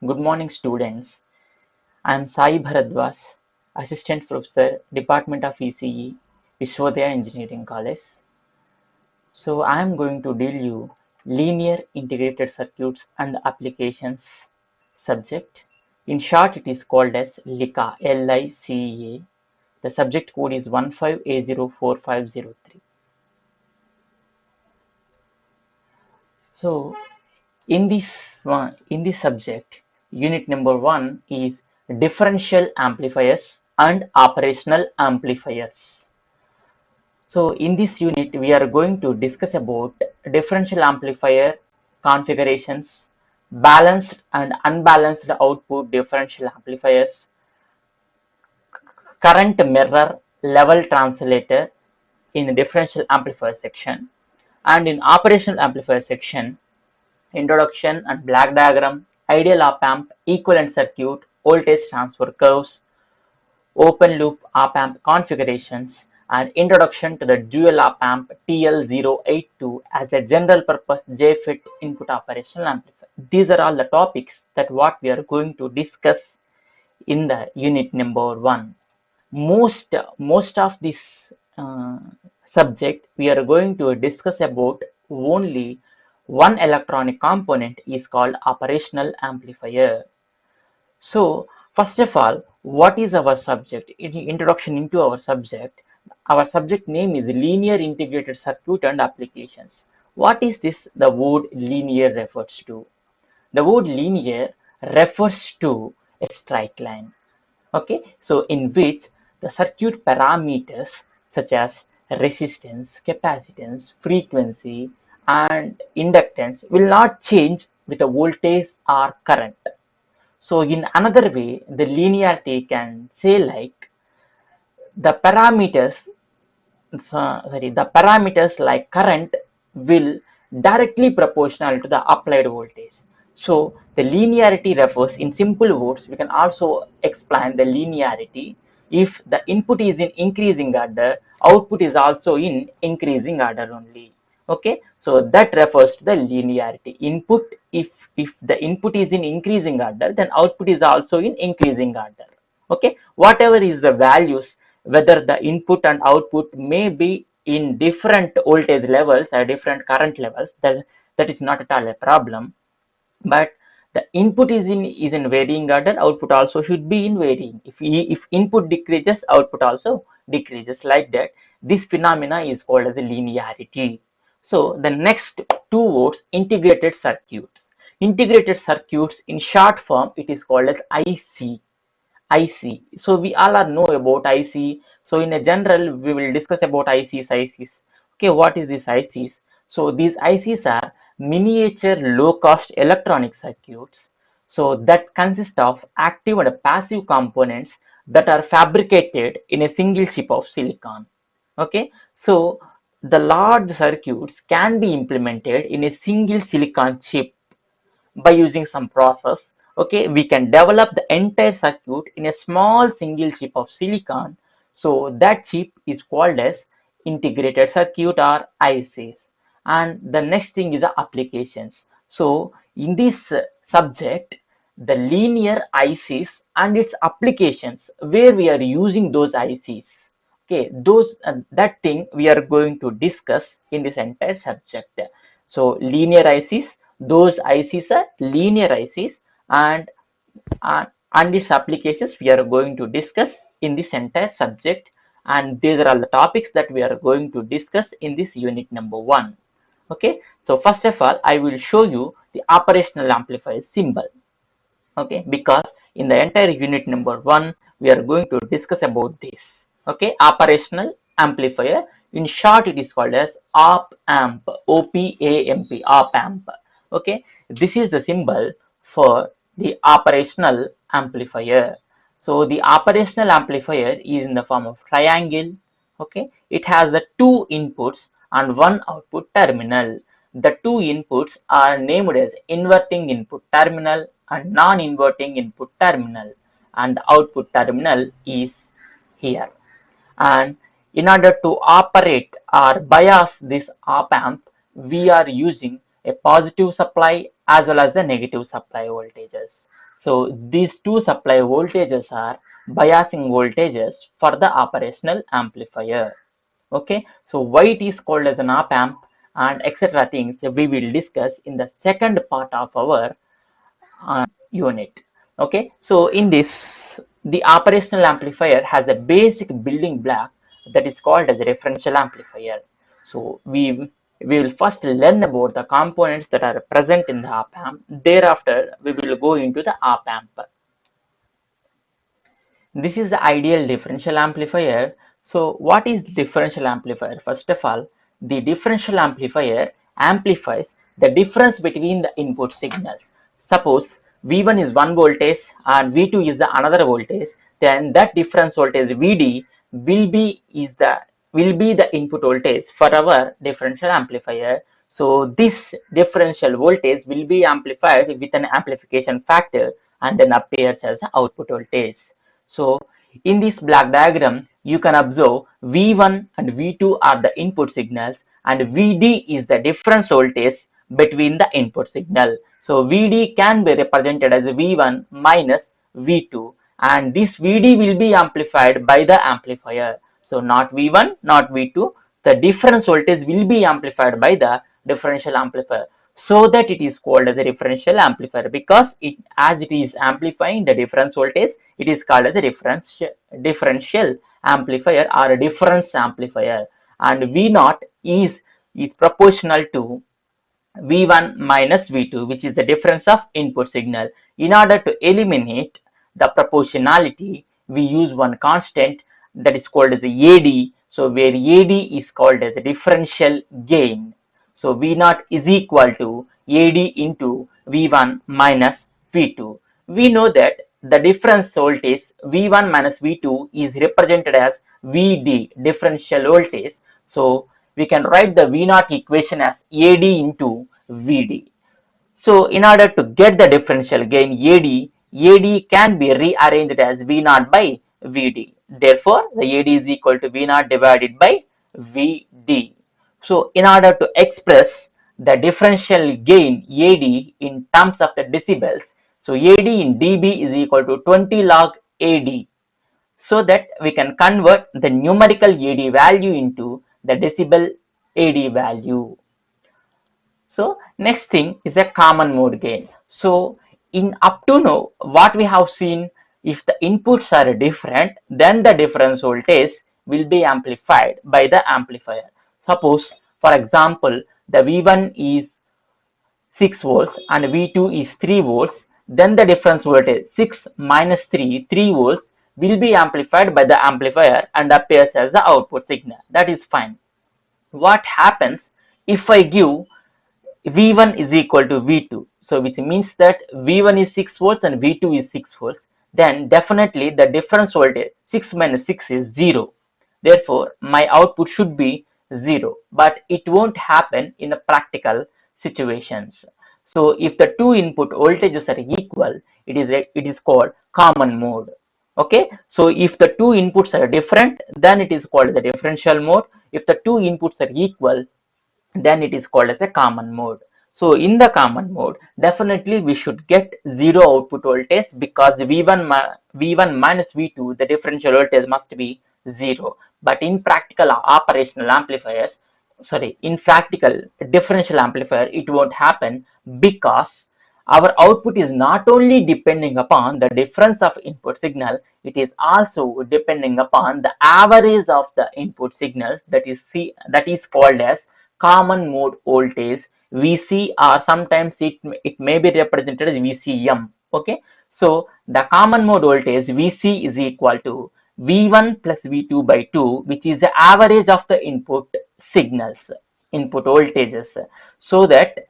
Good morning, students. I am Sai Bharadwaj, Assistant Professor, Department of ECE, Vishwadaya Engineering College. So, I am going to deal you Linear Integrated Circuits and Applications subject. In short, it is called as LICA, L-I-C-A. The subject code is 15A04503. So, in this subject, unit number 1 is differential amplifiers and operational amplifiers. So in this unit, we are going to discuss about differential amplifier configurations, balanced and unbalanced output differential amplifiers, current mirror level translator in the differential amplifier section, and in operational amplifier section, introduction and black diagram, ideal op-amp, equivalent circuit, voltage transfer curves, open loop op-amp configurations, and introduction to the dual op-amp TL082 as a general purpose JFET input operational amplifier. These are all the topics that what we are going to discuss in the unit number 1. Most of this subject we are going to discuss about only one electronic component is called operational amplifier. So first of all, what is our subject? Introduction into our subject. Our subject name is linear integrated circuit and applications. What is this the word linear refers to? The word linear refers to a straight line. Okay, so in which the circuit parameters such as resistance, capacitance, frequency, and inductance will not change with the voltage or current. So in another way, the linearity can say like the parameters, the parameters like current will directly proportional to the applied voltage. So the linearity refers, in simple words, we can also explain the linearity. If the input is in increasing order, output is also in increasing order only. Okay, so that refers to the linearity. Input, if the input is in increasing order, then output is also in increasing order. Okay, whatever is the values, whether the input and output may be in different voltage levels or different current levels, that is not at all a problem. But the input is in varying order, output also should be in varying. If input decreases, output also decreases, like that. This phenomena is called as a linearity. So the next two words, integrated circuits. Integrated circuits, in short form, it is called as IC. So we all are know about IC. So in a general, we will discuss about ICs. Okay, what is this ICs? So these ICs are miniature low-cost electronic circuits. So that consist of active and passive components that are fabricated in a single chip of silicon. Okay, so the large circuits can be implemented in a single silicon chip by using some process. Okay, we can develop the entire circuit in a small single chip of silicon. So that chip is called as integrated circuit or ICs. And the next thing is the applications. So in this subject, the linear ICs and its applications, where we are using those ICs. Okay, those that thing we are going to discuss in this entire subject. So linear ICs, those ICs are linear ICs, and and its applications we are going to discuss in this entire subject, and these are all the topics that we are going to discuss in this unit number 1. Okay, so first of all, I will show you the operational amplifier symbol. Okay, because in the entire unit number 1 we are going to discuss about this. Okay, operational amplifier, in short it is called as op-amp, op-amp. Okay, this is the symbol for the operational amplifier. So the operational amplifier is in the form of triangle. Okay, it has the two inputs and one output terminal. The two inputs are named as inverting input terminal and non-inverting input terminal, and the output terminal is here. And in order to operate or bias this op-amp, we are using a positive supply as well as the negative supply voltages. So these two supply voltages are biasing voltages for the operational amplifier. Okay, so why it is called as an op amp and etc. things we will discuss in the second part of our unit. Okay, so in this, the operational amplifier has a basic building block that is called as a differential amplifier. So we will first learn about the components that are present in the op amp. Thereafter, we will go into the op amp. This is the ideal differential amplifier. So what is differential amplifier? First of all, the differential amplifier amplifies the difference between the input signals. Suppose V1 is one voltage and V2 is the another voltage, then that difference voltage VD will be the input voltage for our differential amplifier. So this differential voltage will be amplified with an amplification factor and then appears as output voltage. So in this block diagram, you can observe V1 and V2 are the input signals and VD is the difference voltage between the input signal. So VD can be represented as V1 minus V2 and this VD will be amplified by the amplifier. So not V1, not V2, the difference voltage will be amplified by the differential amplifier, so that it is called as a differential amplifier, because as it is amplifying the difference voltage, it is called as a differential amplifier or a difference amplifier, and V naught is proportional to V1 minus V2, which is the difference of input signal. In order to eliminate the proportionality, we use one constant that is called as the AD. So where AD is called as the differential gain. So V0 is equal to AD into V1 minus V2. We know that the difference voltage V1 minus V2 is represented as VD, differential voltage. So we can write the V0 equation as AD into VD. So in order to get the differential gain AD can be rearranged as V0 by VD. Therefore, the AD is equal to V0 divided by VD. So in order to express the differential gain AD in terms of the decibels, so AD in dB is equal to 20 log AD, so that we can convert the numerical AD value into the decibel AD value. So next thing is a common mode gain. So in up to now, what we have seen, if the inputs are different, then the difference voltage will be amplified by the amplifier. Suppose, for example, the V1 is 6 volts and V2 is 3 volts, then the difference voltage 6 minus 3 volts will be amplified by the amplifier and appears as the output signal. That is fine. What happens if I give V1 is equal to V2, so which means that V1 is 6 volts and V2 is 6 volts, then definitely the difference voltage 6 minus 6 is 0. Therefore, my output should be 0, but it won't happen in the practical situations. So if the two input voltages are equal, it is called common mode. Okay, so if the two inputs are different, then it is called the differential mode. If the two inputs are equal, then it is called as a common mode. So in the common mode, definitely we should get zero output voltage, because V1 minus V2, the differential voltage must be zero. But in practical operational amplifiers, in practical differential amplifier, it won't happen, because our output is not only depending upon the difference of input signal, it is also depending upon the average of the input signals, that is called as common mode voltage Vc, or sometimes it may be represented as Vcm. Okay, so the common mode voltage Vc is equal to V1 plus V2 by 2, which is the average of the input signals, input voltages, so that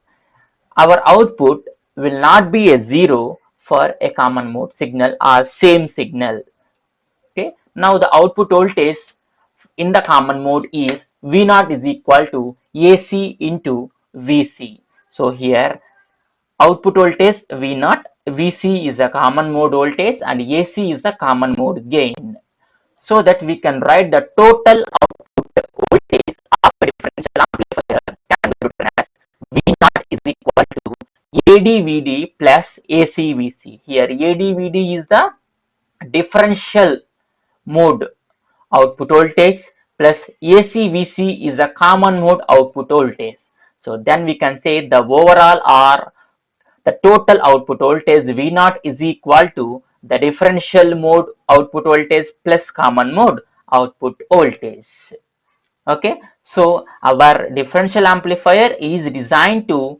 our output will not be a zero for a common mode signal or same signal. Okay, now the output voltage in the common mode is V0 is equal to AC into Vc. So here output voltage V0, Vc is a common mode voltage and AC is the common mode gain, so that we can write the total output voltage of a differential amplifier can be written as V0 is equal to AD AD-VD plus AC-VC. Here AD-VD is the differential mode output voltage plus AC-VC is the common mode output voltage. So then we can say the overall or the total output voltage V0 is equal to the differential mode output voltage plus common mode output voltage. Okay, so our differential amplifier is designed to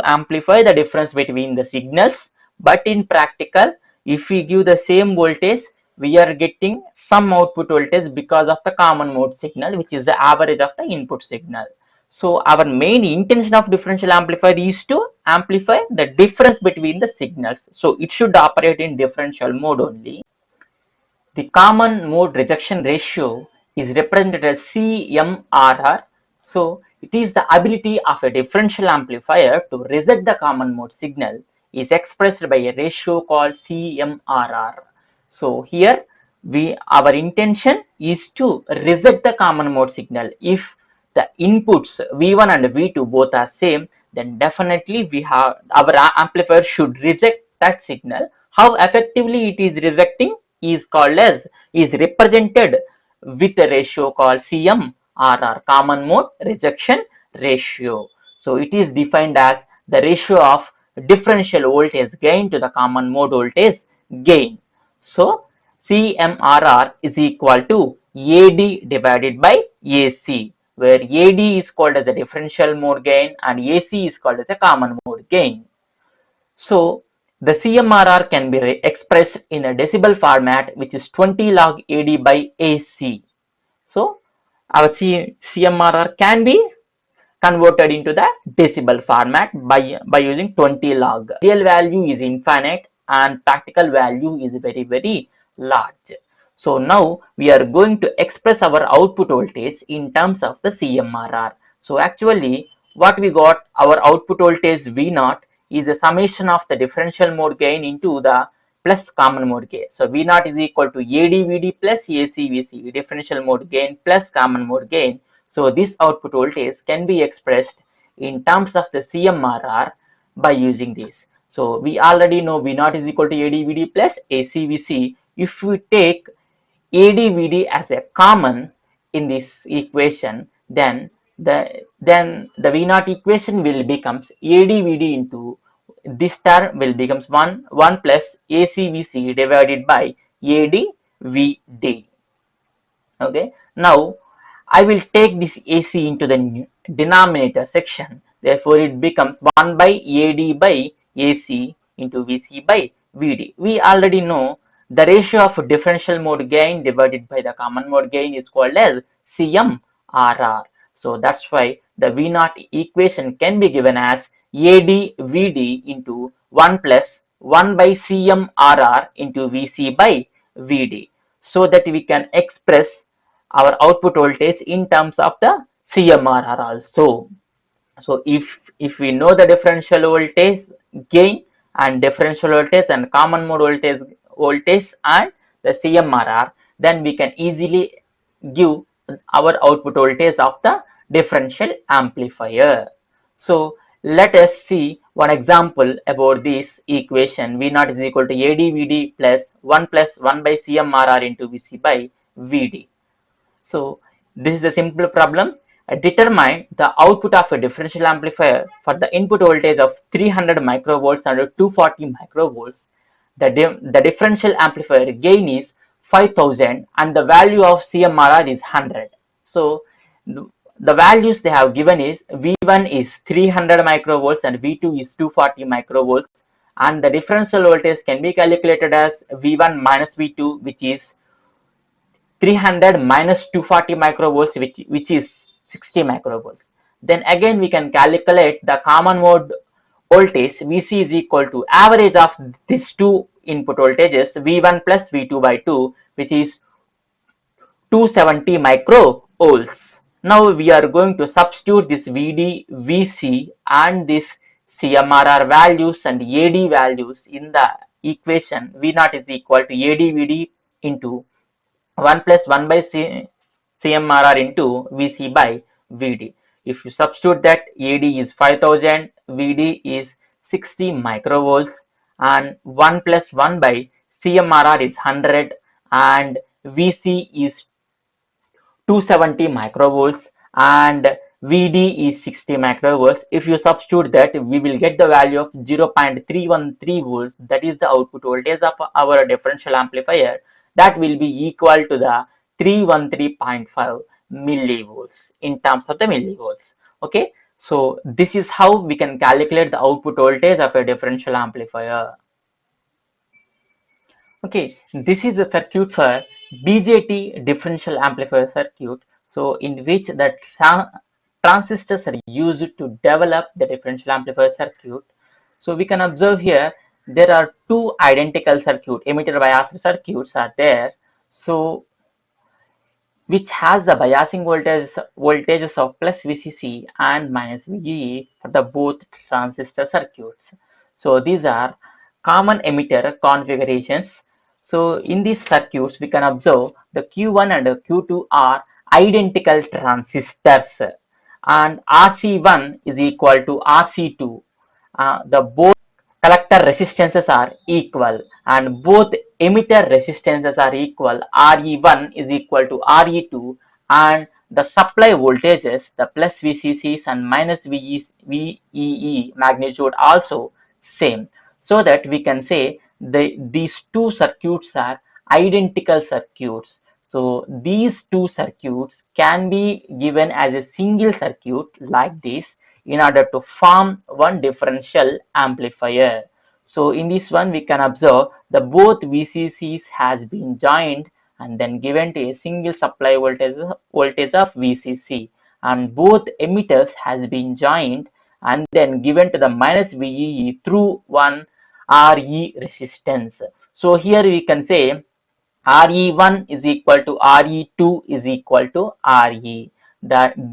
amplify the difference between the signals, but in practical if we give the same voltage we are getting some output voltage because of the common mode signal, which is the average of the input signal. So our main intention of differential amplifier is to amplify the difference between the signals, so it should operate in differential mode only. The common mode rejection ratio is represented as CMRR. So it is the ability of a differential amplifier to reject the common mode signal is expressed by a ratio called CMRR. So here our intention is to reject the common mode signal. If the inputs V1 and V2 both are same, then definitely our amplifier should reject that signal. How effectively it is rejecting is represented with a ratio called CMRR, common mode rejection ratio. So it is defined as the ratio of differential voltage gain to the common mode voltage gain. So CMRR is equal to AD divided by AC, where AD is called as the differential mode gain and AC is called as the common mode gain. So the CMRR can be expressed in a decibel format, which is 20 log AD by AC. So our CMRR can be converted into the decibel format by using 20 log. Real value is infinite and practical value is very, very large. So now we are going to express our output voltage in terms of the CMRR. So actually what we got, our output voltage V0 is the summation of the differential mode gain into the plus common mode gain. So V0 is equal to AD-VD plus AC-VC, differential mode gain plus common mode gain. So this output voltage can be expressed in terms of the CMRR by using this. So we already know V0 is equal to AD-VD plus AC-VC. If we take AD-VD as a common in this equation, then the V0 equation will becomes AD-VD into this term will becomes 1 plus AC-VC divided by AD-VD. Okay, now I will take this AC into the denominator section, therefore it becomes 1 by AD by AC into VC by VD. We already know the ratio of differential mode gain divided by the common mode gain is called as CMRR. So that's why the V0 equation can be given as AD-VD into 1 plus 1 by CMRR into VC by VD, so that we can express our output voltage in terms of the CMRR also. So if we know the differential voltage gain and differential voltage and common mode voltage and the CMRR, then we can easily give our output voltage of the differential amplifier. So let us see one example about this equation. V0 is equal to AD-VD plus 1 by CMRR into VC by VD. So this is a simple problem. Determine the output of a differential amplifier for the input voltage of 300 microvolts and 240 microvolts. The differential amplifier gain is 5000 and the value of CMRR is 100. So the values they have given is V1 is 300 microvolts and V2 is 240 microvolts, and the differential voltage can be calculated as V1 minus V2, which is 300 minus 240 microvolts, which is 60 microvolts. Then again we can calculate the common mode voltage. Vc is equal to average of these two input voltages, V1 plus V2 by 2, which is 270 microvolts. Now we are going to substitute this Vd, Vc and this CMRR values and AD values in the equation. V0 is equal to AD-VD into 1 plus 1 by CMRR into VC by VD. If you substitute that, AD is 5000, VD is 60 microvolts, and 1 plus 1 by CMRR is 100, and VC is 270 microvolts, and VD is 60 microvolts. If you substitute that, we will get the value of 0.313 volts. That is the output voltage of our differential amplifier. That will be equal to the 313.5 millivolts in terms of the millivolts. Okay, so this is how we can calculate the output voltage of a differential amplifier. Okay, this is the circuit for BJT differential amplifier circuit. So in which the transistors are used to develop the differential amplifier circuit. So we can observe here there are two identical circuit emitter biased circuits are there. So which has the biasing voltages of plus VCC and minus VGE for the both transistor circuits. So these are common emitter configurations. So in these circuits, we can observe the Q1 and Q2 are identical transistors, and RC1 is equal to RC2. The both collector resistances are equal and both emitter resistances are equal. RE1 is equal to RE2, and the supply voltages, the plus VCCs and minus VEE magnitude also same. So that we can say these two circuits are identical circuits. So these two circuits can be given as a single circuit like this in order to form one differential amplifier. So in this one we can observe the both VCCs has been joined and then given to a single supply voltage of VCC, and both emitters has been joined and then given to the minus VEE through one RE resistance. So here we can say RE1 is equal to RE2 is equal to RE.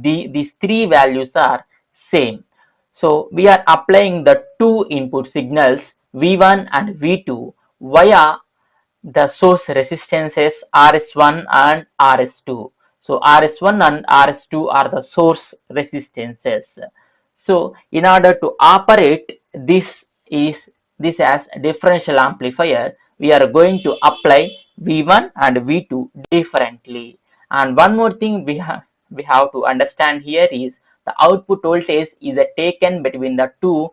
These three values are same. So we are applying the two input signals V1 and V2 via the source resistances RS1 and RS2. So RS1 and RS2 are the source resistances. So in order to operate this as a differential amplifier, we are going to apply V1 and V2 differently. And one more thing we have to understand here is the output voltage is taken between the two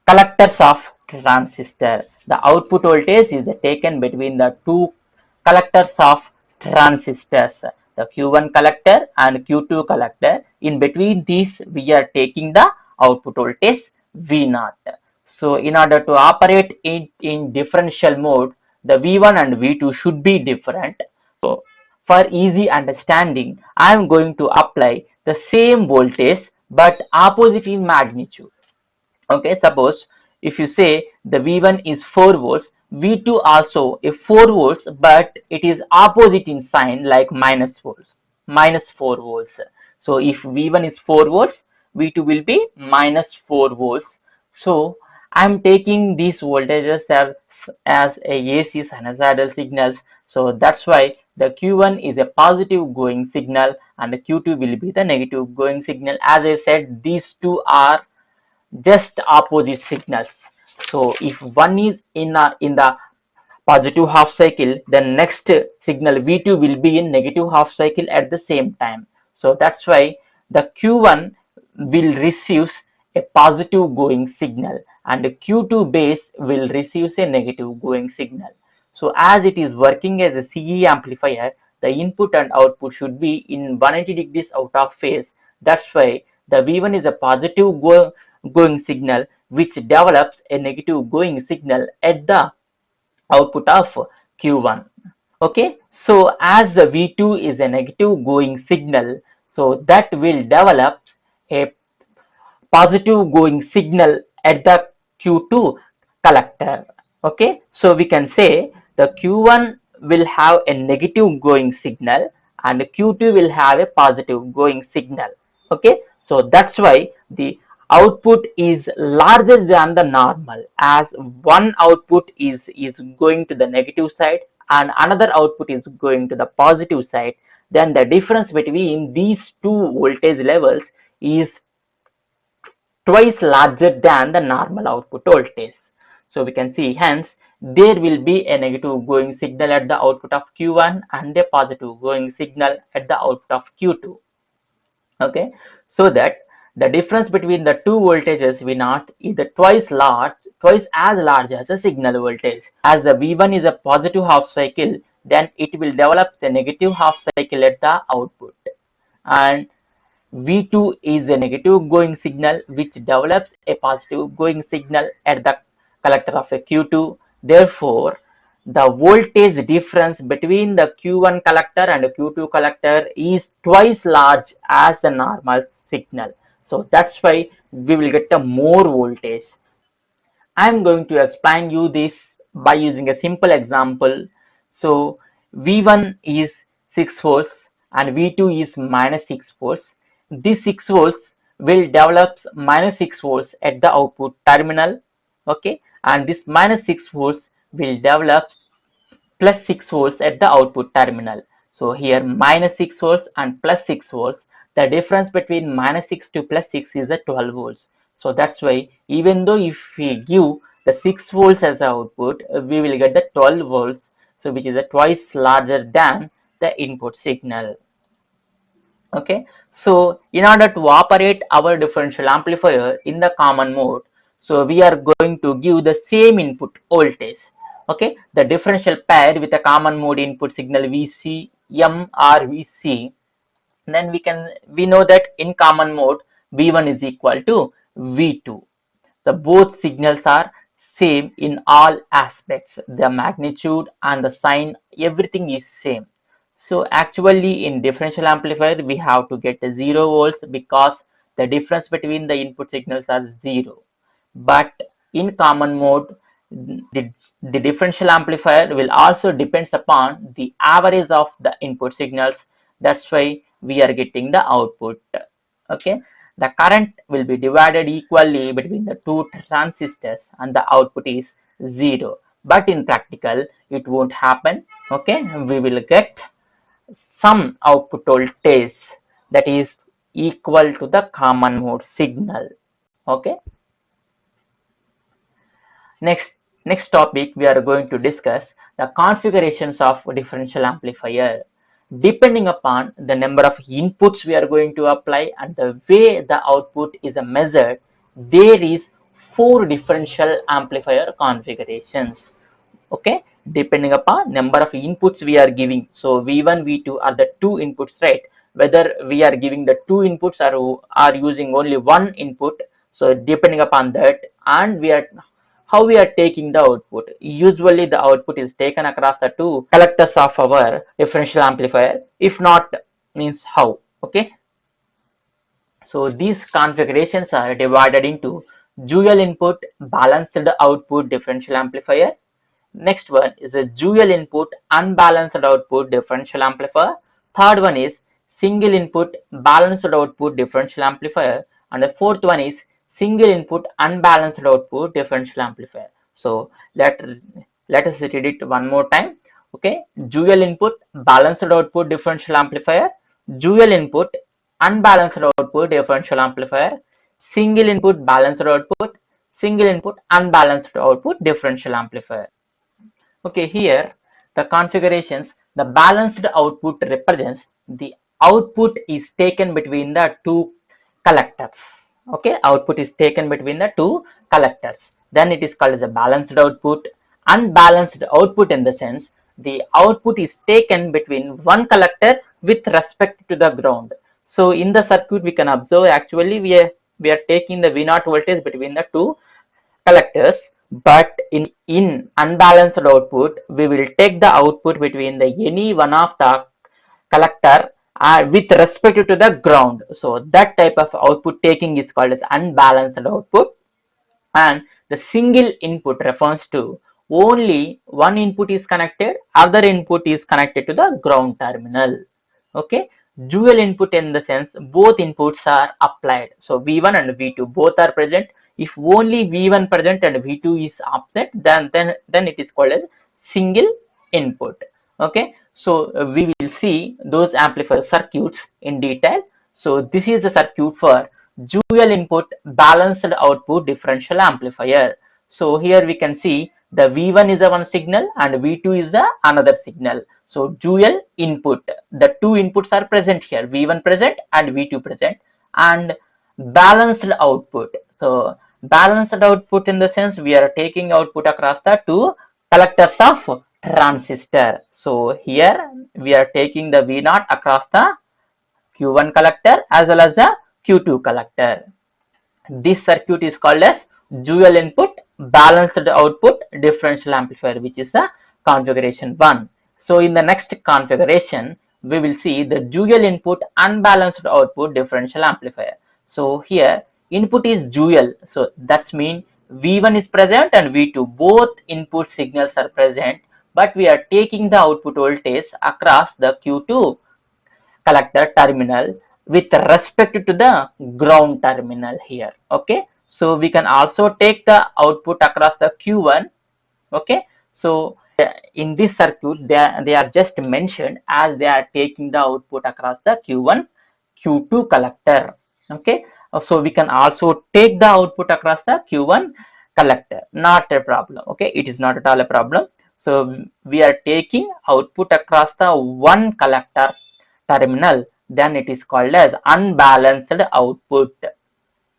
collectors of transistor. The output voltage is taken between the two collectors of transistors, the Q1 collector and Q2 collector. In between these, we are taking the output voltage V0. So in order to operate it in differential mode, the V1 and V2 should be different. So for easy understanding, I am going to apply the same voltage but opposite in magnitude. Okay, suppose if you say the V1 is 4 volts, V2 also a 4 volts, but it is opposite in sign like minus 4 volts. So if V1 is 4 volts, V2 will be minus 4 volts. So I'm taking these voltages as a AC sinusoidal signals. So that's why the Q1 is a positive going signal and the Q2 will be the negative going signal. As I said, these two are just opposite signals. So if one is in the positive half cycle, then next signal V2 will be in negative half cycle at the same time. So that's why the Q1 will receive a positive going signal and the Q2 base will receive a negative going signal. So as it is working as a CE amplifier, the input and output should be in 180 degrees out of phase. That's why the V1 is a positive going signal which develops a negative going signal at the output of Q1. Okay, so as the V2 is a negative going signal, so that will develop a positive going signal at the Q2 collector. Okay, so we can say the Q1 will have a negative going signal and Q2 will have a positive going signal. Okay, so that's why the output is larger than the normal, as one output is going to the negative side and another output is going to the positive side. Then the difference between these two voltage levels is twice larger than the normal output voltage. So we can see, hence there will be a negative going signal at the output of Q1 and a positive going signal at the output of Q2. Okay, so that the difference between the two voltages V0 is twice as large as a signal voltage. As the V1 is a positive half cycle, then it will develop a negative half cycle at the output, and V2 is a negative going signal which develops a positive going signal at the collector of a Q2. Therefore, the voltage difference between the Q1 collector and the Q2 collector is twice large as the normal signal. So that's why we will get a more voltage. I am going to explain you this by using a simple example. So V1 is 6 volts and V2 is minus 6 volts. This 6 volts will develop minus 6 volts at the output terminal. Okay, and this minus 6 volts will develop plus 6 volts at the output terminal. So here minus 6 volts and plus 6 volts, the difference between minus 6 to plus 6 is a 12 volts. So that's why even though if we give the 6 volts as output, we will get the 12 volts, so which is a twice larger than the input signal. Okay, so in order to operate our differential amplifier in the common mode, so we are going to give the same input voltage. Okay, the differential pair with a common mode input signal VC M or VC, then we know that in common mode V1 is equal to V2. The both signals are same in all aspects. The magnitude and the sign, everything is same. So actually in differential amplifier we have to get 0 volts because the difference between the input signals are 0. But in common mode, the differential amplifier will also depends upon the average of the input signals. That's why we are getting the output. Okay, the current will be divided equally between the two transistors and the output is 0. But in practical it won't happen. Okay, we will get some output voltage that is equal to the common mode signal. Okay, next topic we are going to discuss the configurations of differential amplifier. Depending upon the number of inputs we are going to apply and the way the output is measured, there is 4 differential amplifier configurations. Okay, depending upon number of inputs we are giving. So V1, V2 are the two inputs, right? Whether we are giving the two inputs or are using only one input. So depending upon that, and we are how we are taking the output. Usually the output is taken across the two collectors of our differential amplifier. If not, means how. Okay, so these configurations are divided into dual input balanced output differential amplifier. Next one is a dual input unbalanced output differential amplifier. Third one is single input balanced output differential amplifier. And the fourth one is single input unbalanced output differential amplifier. So let us read it one more time. Okay, dual input balanced output differential amplifier, dual input unbalanced output differential amplifier, single input balanced output, single input unbalanced output differential amplifier. Okay, here the configurations, the balanced output represents the output is taken between the two collectors. Okay, output is taken between the two collectors. Then it is called as a balanced output. Unbalanced output in the sense the output is taken between one collector with respect to the ground. So in the circuit we can observe actually we are taking the V0 voltage between the two collectors, but in unbalanced output we will take the output between the any one of the collector with respect to the ground. So that type of output taking is called as unbalanced output. And the single input refers to only one input is connected, other input is connected to the ground terminal. Okay, dual input in the sense both inputs are applied. So V1 and V2 both are present. If only V1 present and V2 is absent, then it is called as single input. Okay, so we will see those amplifier circuits in detail. So this is the circuit for dual input balanced output differential amplifier. So here we can see the V1 is a one signal and V2 is a another signal. So dual input, the two inputs are present here, V1 present and V2 present, and balanced output. So balanced output in the sense we are taking output across the two collectors of transistor. So here we are taking the V0 across the Q1 collector as well as the Q2 collector. This circuit is called as dual input balanced output differential amplifier, which is the configuration 1. So in the next configuration, we will see the dual input unbalanced output differential amplifier. So here input is dual, so that means V1 is present and V2, both input signals are present, but we are taking the output voltage across the Q2 collector terminal with respect to the ground terminal here. Okay, so we can also take the output across the Q1. Okay, so in this circuit they are just mentioned as they are taking the output across the Q1 Q2 collector. Okay, so we can also take the output across the Q1 collector, not a problem. Okay, it is not at all a problem. So we are taking output across the one collector terminal, then it is called as unbalanced output.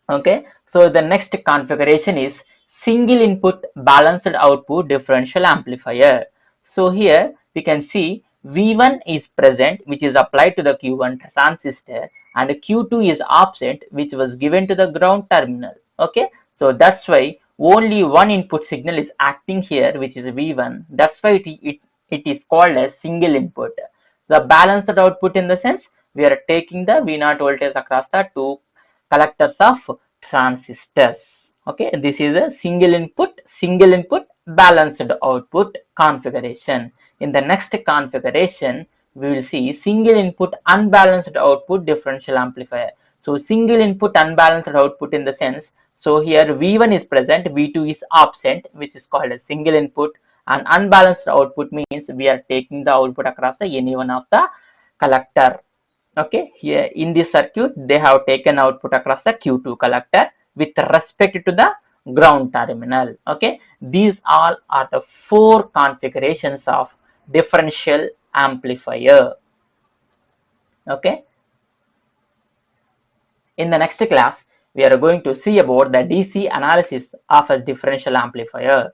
Okay, so the next configuration is single input balanced output differential amplifier. So here we can see V1 is present, which is applied to the Q1 transistor, and Q2 is absent, which was given to the ground terminal. Okay, so that's why only one input signal is acting here, which is V1. That's why it is called as single input. The balanced output in the sense we are taking the V0 voltage across the two collectors of transistors. Okay, this is a single input balanced output configuration. In the next configuration, we will see single input unbalanced output differential amplifier. So single input unbalanced output in the sense, so here V1 is present, V2 is absent, which is called a single input, and unbalanced output means we are taking the output across the any one of the collector. Okay, here in this circuit they have taken output across the Q2 collector with respect to the ground terminal. Okay, these all are the four configurations of differential amplifier. Okay, in the next class we are going to see about the DC analysis of a differential amplifier.